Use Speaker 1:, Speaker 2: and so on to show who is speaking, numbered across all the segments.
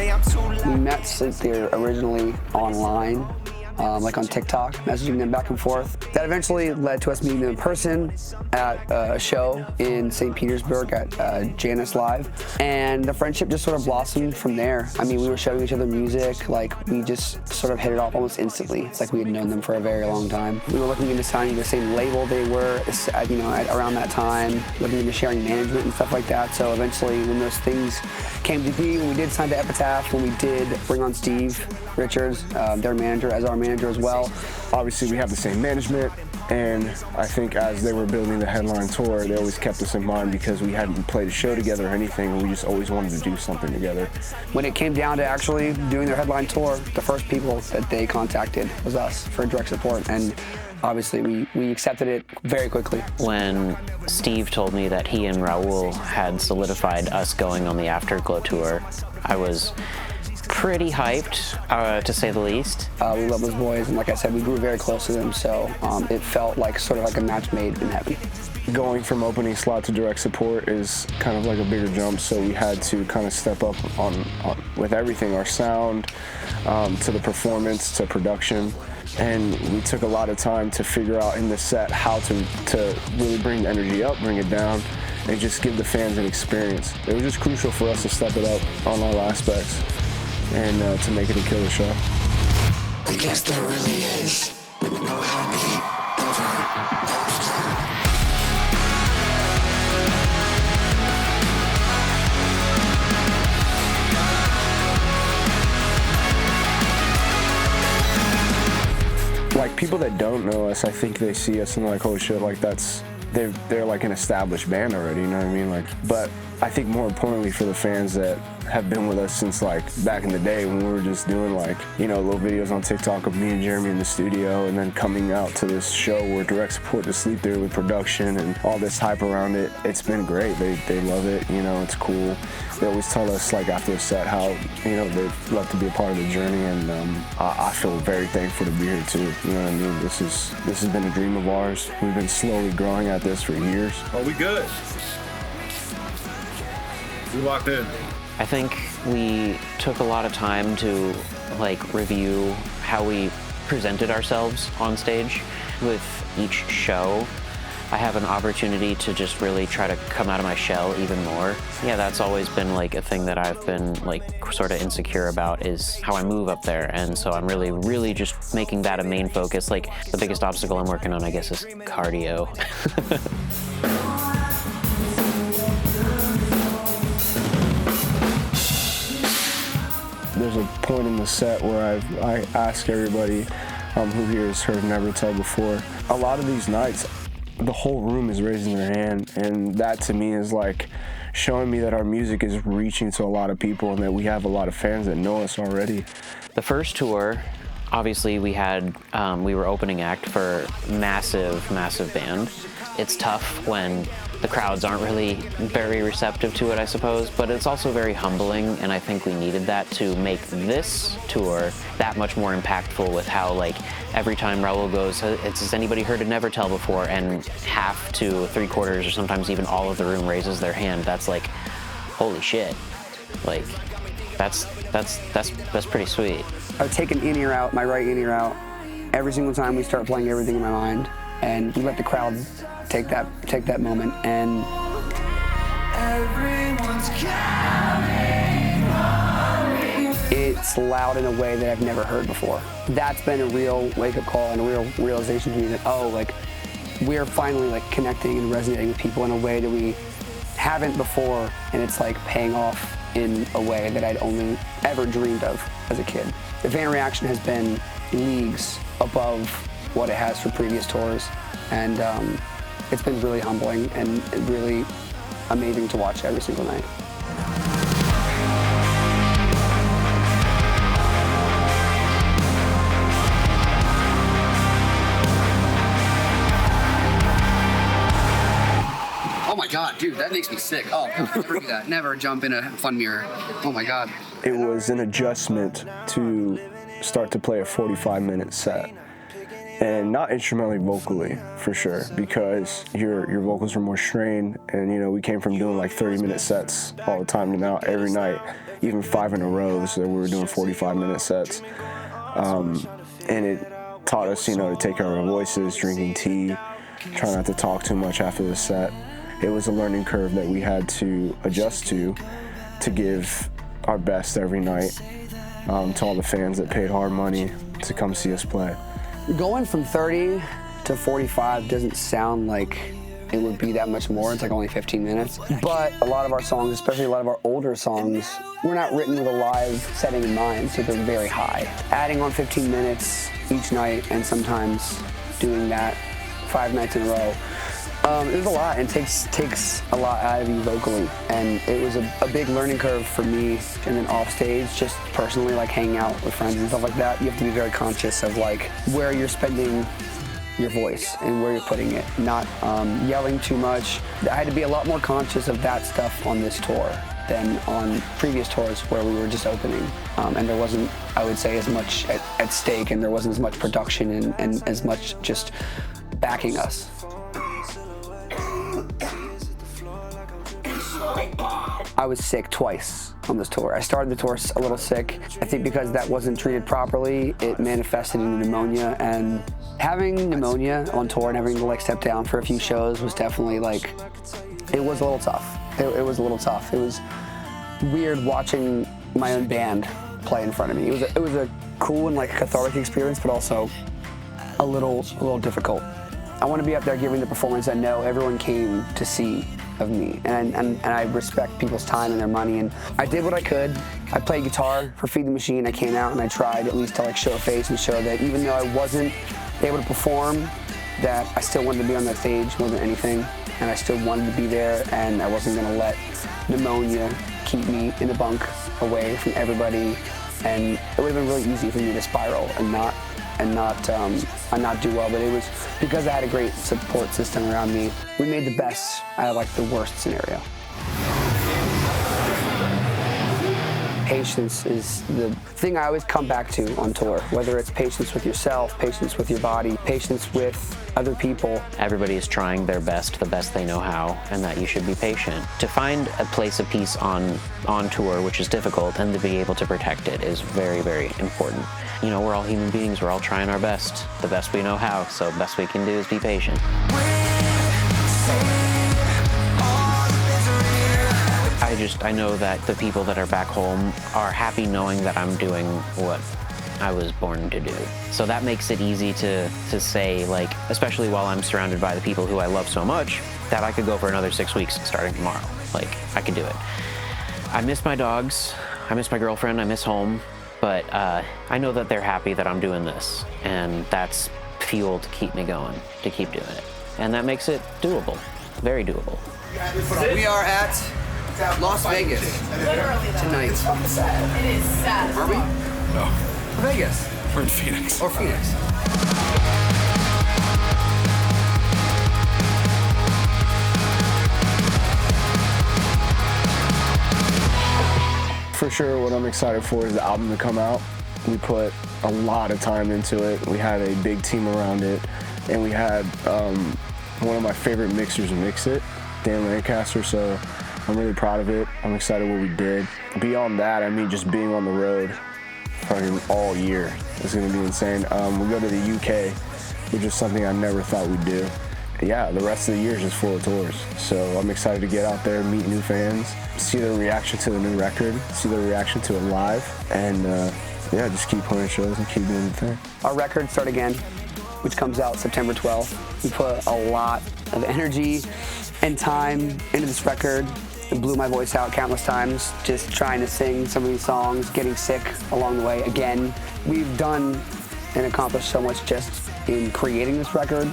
Speaker 1: We met Sleep originally online, like on TikTok, messaging them back and forth. That eventually led to us meeting them in person at a show in St. Petersburg at Janus Live. And the friendship just sort of blossomed from there. I mean, we were showing each other music, like we just sort of hit it off almost instantly. It's like we had known them for a very long time. We were looking into signing the same label they were, you know, around that time, looking into sharing management and stuff like that. So eventually when those things came to be, when we did sign to Epitaph, when we did bring on Steve Richards, their manager, as our manager as well.
Speaker 2: Obviously we have the same management, and I think as they were building the headline tour, they always kept us in mind because we hadn't played a show together or anything, and we just always wanted to do something together.
Speaker 1: When it came down to actually doing their headline tour, the first people that they contacted was us for direct support, and obviously we accepted it very quickly.
Speaker 3: When Steve told me that he and Raul had solidified us going on the Afterglow Tour, I was pretty hyped, to say the least.
Speaker 1: We love those boys, and like I said, we grew very close to them, so it felt like sort of like a match made in heaven.
Speaker 2: Going from opening slot to direct support is kind of like a bigger jump, so we had to kind of step up on with everything, our sound, to the performance, to production. And we took a lot of time to figure out in the set how to really bring the energy up, bring it down, and just give the fans an experience. It was just crucial for us to step it up on all aspects and to make it a killer show.
Speaker 4: I guess there really is no happy ever.
Speaker 2: Like, people that don't know us, I think they see us and they're like, oh shit, like they're like an established band already, you know what I mean? Like, but I think more importantly for the fans that have been with us since like back in the day when we were just doing like, you know, little videos on TikTok of me and Jeremy in the studio, and then coming out to this show where direct support to Sleep there with production and all this hype around it. It's been great. They love it, you know, it's cool. They always tell us like after the set how, you know, they'd love to be a part of the journey, and I feel very thankful to be here too. You know what I mean? This has been a dream of ours. We've been slowly growing at this for years.
Speaker 5: Oh, we good. We locked in.
Speaker 3: I think we took a lot of time to like review how we presented ourselves on stage. With each show, I have an opportunity to just really try to come out of my shell even more. Yeah, that's always been like a thing that I've been like sort of insecure about, is how I move up there. And so I'm really just making that a main focus. Like, the biggest obstacle I'm working on, I guess, is cardio.
Speaker 2: There's a point in the set where I ask everybody who here has heard Nevertel before. A lot of these nights, the whole room is raising their hand, and that to me is like showing me that our music is reaching to a lot of people and that we have a lot of fans that know us already.
Speaker 3: The first tour, obviously we were opening act for massive band. It's tough when the crowds aren't really very receptive to it, I suppose, but it's also very humbling, and I think we needed that to make this tour that much more impactful, with how, like, every time Raul goes, has anybody heard of Nevertel before? And half to 3/4 or sometimes even all of the room raises their hand. That's like, holy shit. Like, that's pretty sweet.
Speaker 1: I would take an in-ear out, my right in-ear out, every single time we start playing Everything in My Mind, and we let the crowd take that moment, and it's loud in a way that I've never heard before. That's been a real wake-up call and a real realization to me that, oh, like, we're finally like connecting and resonating with people in a way that we haven't before, and it's like paying off in a way that I'd only ever dreamed of as a kid. The fan reaction has been leagues above what it has for previous tours, and it's been really humbling and really amazing to watch every single night. Oh my God, dude, that makes me sick. Oh, never do that. Never jump in a fun mirror. Oh my God.
Speaker 2: It was an adjustment to start to play a 45-minute set. And not instrumentally, vocally, for sure, because your vocals are more strained, and you know, we came from doing like 30-minute sets all the time to now every night even 5 in a row, so we were doing 45-minute sets. And it taught us, to take care of our voices, drinking tea, try not to talk too much after the set. It was a learning curve that we had to adjust to give our best every night to all the fans that paid hard money to come see us play.
Speaker 1: Going from 30 to 45 doesn't sound like it would be that much more. It's like only 15 minutes. But a lot of our songs, especially a lot of our older songs, were not written with a live setting in mind, so they're very high. Adding on 15 minutes each night and sometimes doing that 5 nights in a row, it was a lot, and takes a lot out of you vocally. And it was a big learning curve for me. And then off stage, just personally, like hanging out with friends and stuff like that, you have to be very conscious of like where you're spending your voice and where you're putting it, not yelling too much. I had to be a lot more conscious of that stuff on this tour than on previous tours where we were just opening. And there wasn't, I would say, as much at stake, and there wasn't as much production and as much just backing us. I was sick twice on this tour. I started the tour a little sick. I think because that wasn't treated properly, it manifested into pneumonia, and having pneumonia on tour and having to like step down for a few shows was definitely like, it was a little tough. It was a little tough. It was weird watching my own band play in front of me. It was a cool and like cathartic experience, but also a little difficult. I want to be up there giving the performance I know everyone came to see of me, and I respect people's time and their money, and I did what I could. I played guitar for Feed the Machine. I came out and I tried at least to like show a face and show that even though I wasn't able to perform, that I still wanted to be on that stage more than anything, and I still wanted to be there, and I wasn't going to let pneumonia keep me in the bunk away from everybody. And it would have been really easy for me to spiral and not do well, but it was because I had a great support system around me. We made the best out of like the worst scenario. Patience is the thing I always come back to on tour, whether it's patience with yourself, patience with your body, patience with other people.
Speaker 3: Everybody is trying their best, the best they know how, and that you should be patient. To find a place of peace on tour, which is difficult, and to be able to protect it is very, very important. We're all human beings, we're all trying our best, the best we know how, so the best we can do is be patient. I know that the people that are back home are happy knowing that I'm doing what I was born to do. So that makes it easy to say, like, especially while I'm surrounded by the people who I love so much, that I could go for another 6 weeks starting tomorrow. Like, I could do it. I miss my dogs, I miss my girlfriend, I miss home, but I know that they're happy that I'm doing this, and that's fuel to keep me going, to keep doing it. And that makes it doable, very doable.
Speaker 1: We are at Las Vegas tonight.
Speaker 5: It is sad.
Speaker 1: Are we?
Speaker 6: No,
Speaker 1: Vegas.
Speaker 6: we're in Phoenix.
Speaker 1: Or Phoenix.
Speaker 2: For sure, what I'm excited for is the album to come out. We put a lot of time into it. We had a big team around it, and we had one of my favorite mixers mix it, Dan Lancaster, so I'm really proud of it. I'm excited what we did. Beyond that, just being on the road fucking all year is gonna be insane. We go to the UK, which is something I never thought we'd do. Yeah, the rest of the year is just full of tours. So I'm excited to get out there, meet new fans, see their reaction to the new record, see their reaction to it live, and just keep playing shows and keep doing the thing.
Speaker 1: Our record, Start Again, which comes out September 12th. We put a lot of energy and time into this record. It blew my voice out countless times, just trying to sing some of these songs, getting sick along the way again. We've done and accomplished so much just in creating this record,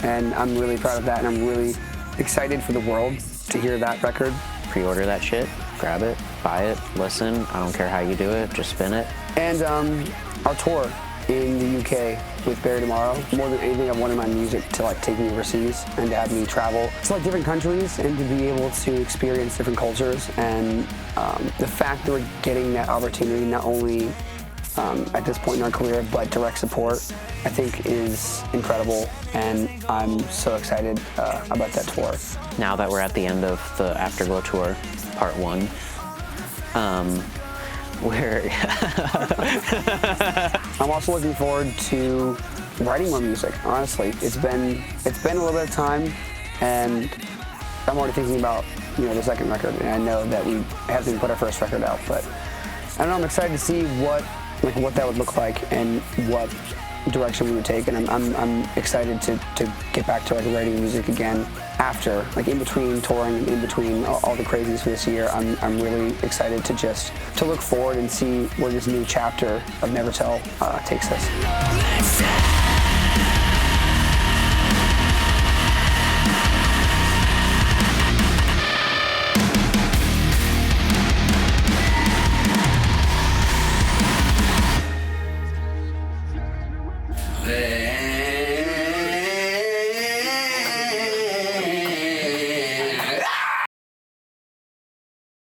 Speaker 1: and I'm really proud of that, and I'm really excited for the world to hear that record.
Speaker 3: Pre-order that shit, grab it, buy it, listen, I don't care how you do it, just spin it.
Speaker 1: And our tour in the UK with Barry Tomorrow. More than anything, I've wanted my music to like take me overseas and to have me travel to like different countries and to be able to experience different cultures. And the fact that we're getting that opportunity, not only at this point in our career, but direct support, I think is incredible. And I'm so excited about that tour.
Speaker 3: Now that we're at the end of the Afterglow Tour, part 1, where
Speaker 1: I'm also looking forward to writing more music. Honestly, it's been a little bit of time, and I'm already thinking about the second record. And I know that we haven't even put our first record out, but I don't know. I'm excited to see what that would look like and what direction we would take. And I'm excited to get back to writing music again after, in between touring and in between all the crazies for this year. I'm really excited to look forward and see where this new chapter of Nevertel takes us.